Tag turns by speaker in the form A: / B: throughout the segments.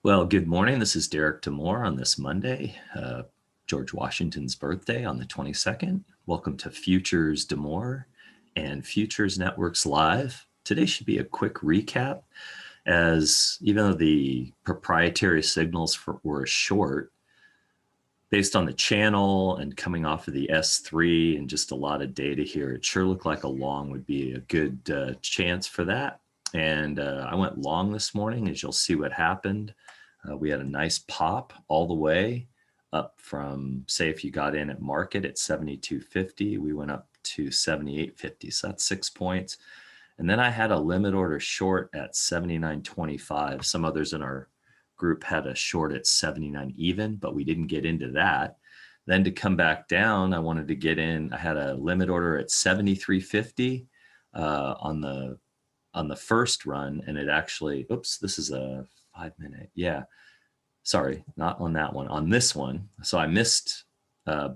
A: Well, good morning. This is Derek Demore on this Monday, George Washington's birthday on the 22nd. Welcome to Futures Demore and Futures Networks Live. Today should be a quick recap, as even though the proprietary signals were short, based on the channel and coming off of the S3 and just a lot of data here, it sure looked like a long would be a good chance for that. And I went long this morning, as you'll see what happened. We had a nice pop all the way up from, say, if you got in at market at 72.50, we went up to 78.50. So that's 6 points. And then I had a limit order short at 79.25. Some others in our group had a short at 79 even, but we didn't get into that. Then to come back down, I wanted to get in. I had a limit order at 73.50 on the first run, and it actually, oops, this is a 5-minute. Yeah, sorry, not on that one, on this one. So I missed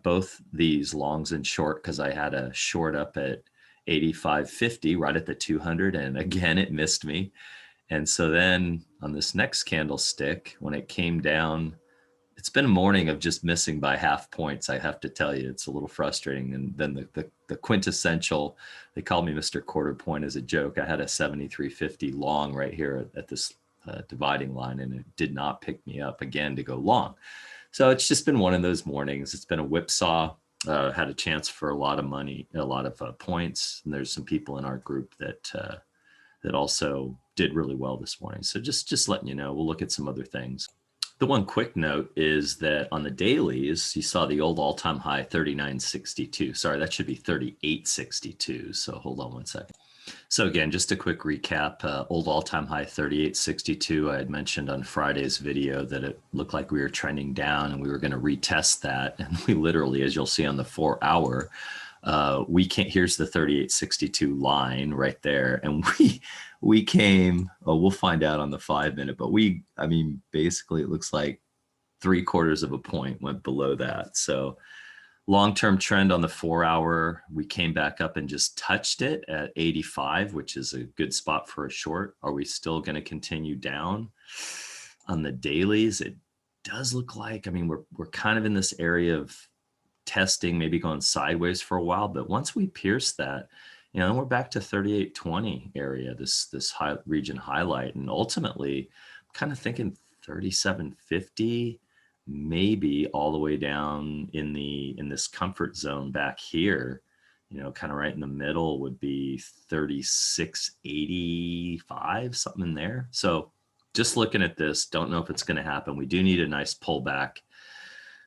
A: both these longs and short because I had a short up at 85.50 right at the 200, and again it missed me. And so then on this next candlestick, when it came down, it's been a morning of just missing by half points. I have to tell you, it's a little frustrating. And then the quintessential, they called me Mr. Quarter Point as a joke. I had a 73.50 long right here at this dividing line, and it did not pick me up again to go long. So it's just been one of those mornings. It's been a whipsaw. Had a chance for a lot of money, a lot of points. And there's some people in our group that also did really well this morning. So just letting you know, we'll look at some other things. The one quick note is that on the dailies, you saw the old all-time high 39.62. Sorry, that should be 38.62. So hold on one second. So again, just a quick recap, old all-time high 38.62. I had mentioned on Friday's video that it looked like we were trending down and we were going to retest that. And we literally, as you'll see on the 4-hour, we can't, here's the 38.62 line right there. And we came, we'll find out on the 5-minute, but I mean, basically it looks like 3/4 of a point went below that. So long-term trend on the 4-hour, we came back up and just touched it at 85, which is a good spot for a short. Are we still going to continue down? On the dailies, it does look like, I mean, we're kind of in this area of testing, maybe going sideways for a while, but once we pierce that, then we're back to 38.20 area, this high region highlight, and ultimately I'm kind of thinking 37.50, maybe all the way down in this comfort zone back here, kind of right in the middle would be 36.85, something in there. So just looking at this, don't know if it's going to happen. We do need a nice pullback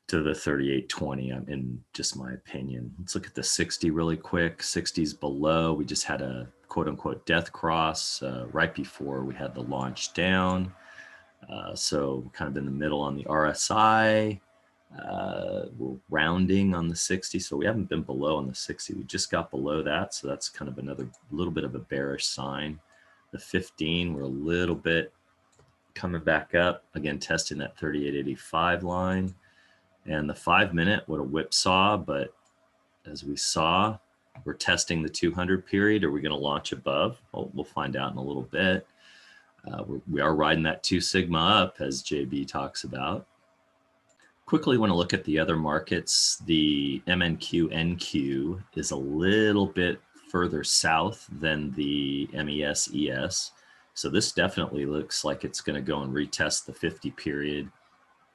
A: to the 38.20, in just my opinion. Let's look at the 60 really quick. 60's below. We just had a quote unquote death cross right before we had the launch down. So kind of in the middle on the RSI. We're rounding on the 60, so we haven't been below on the 60. We just got below that, so that's kind of another little bit of a bearish sign. The 15, we're a little bit coming back up, again testing that 38.85 line. And the 5-minute, what a whipsaw, but as we saw, we're testing the 200 period. Are we going to launch above? Well, we'll find out in a little bit. We are riding that 2 sigma up, as JB talks about. Quickly want to look at the other markets. The MNQ NQ is a little bit further south than the MES ES. So this definitely looks like it's going to go and retest the 50 period.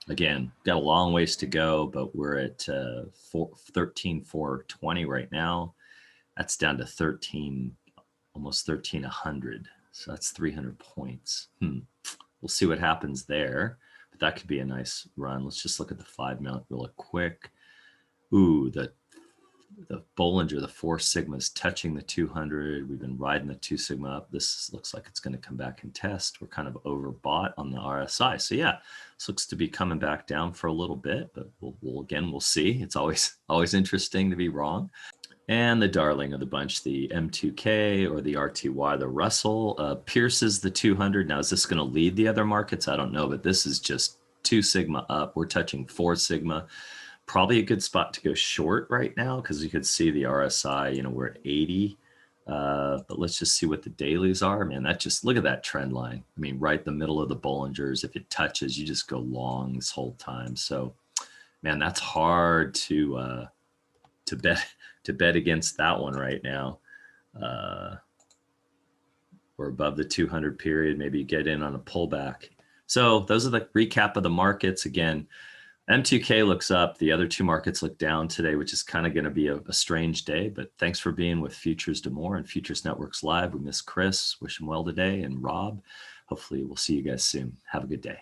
A: Again, got a long ways to go, but we're at 13,420 right now. That's down to 13, almost 13,100. So that's 300 points. We'll see what happens there, but that could be a nice run. Let's just look at the 5-minute real quick. Ooh, the Bollinger, the 4 sigma is touching the 200. We've been riding the 2 sigma up. This looks like it's going to come back and test. We're kind of overbought on the RSI. So yeah, this looks to be coming back down for a little bit, but we'll see. It's always interesting to be wrong. And the darling of the bunch, the M2K or the RTY, the Russell, pierces the 200. Now, is this going to lead the other markets? I don't know, but this is just 2 sigma up. We're touching 4 sigma. Probably a good spot to go short right now, because you could see the RSI, we're at 80. But let's just see what the dailies are. Man, that just, look at that trend line. I mean, right in the middle of the Bollingers. If it touches, you just go long this whole time. So, man, that's hard to bet against that one right now. We're above the 200 period. Maybe get in on a pullback. So those are the recap of the markets. Again, M2K looks up. The other two markets look down today, which is kind of going to be a strange day. But thanks for being with Futures D'Amour and Futures Networks Live. We miss Chris. Wish him well today. And Rob, hopefully we'll see you guys soon. Have a good day.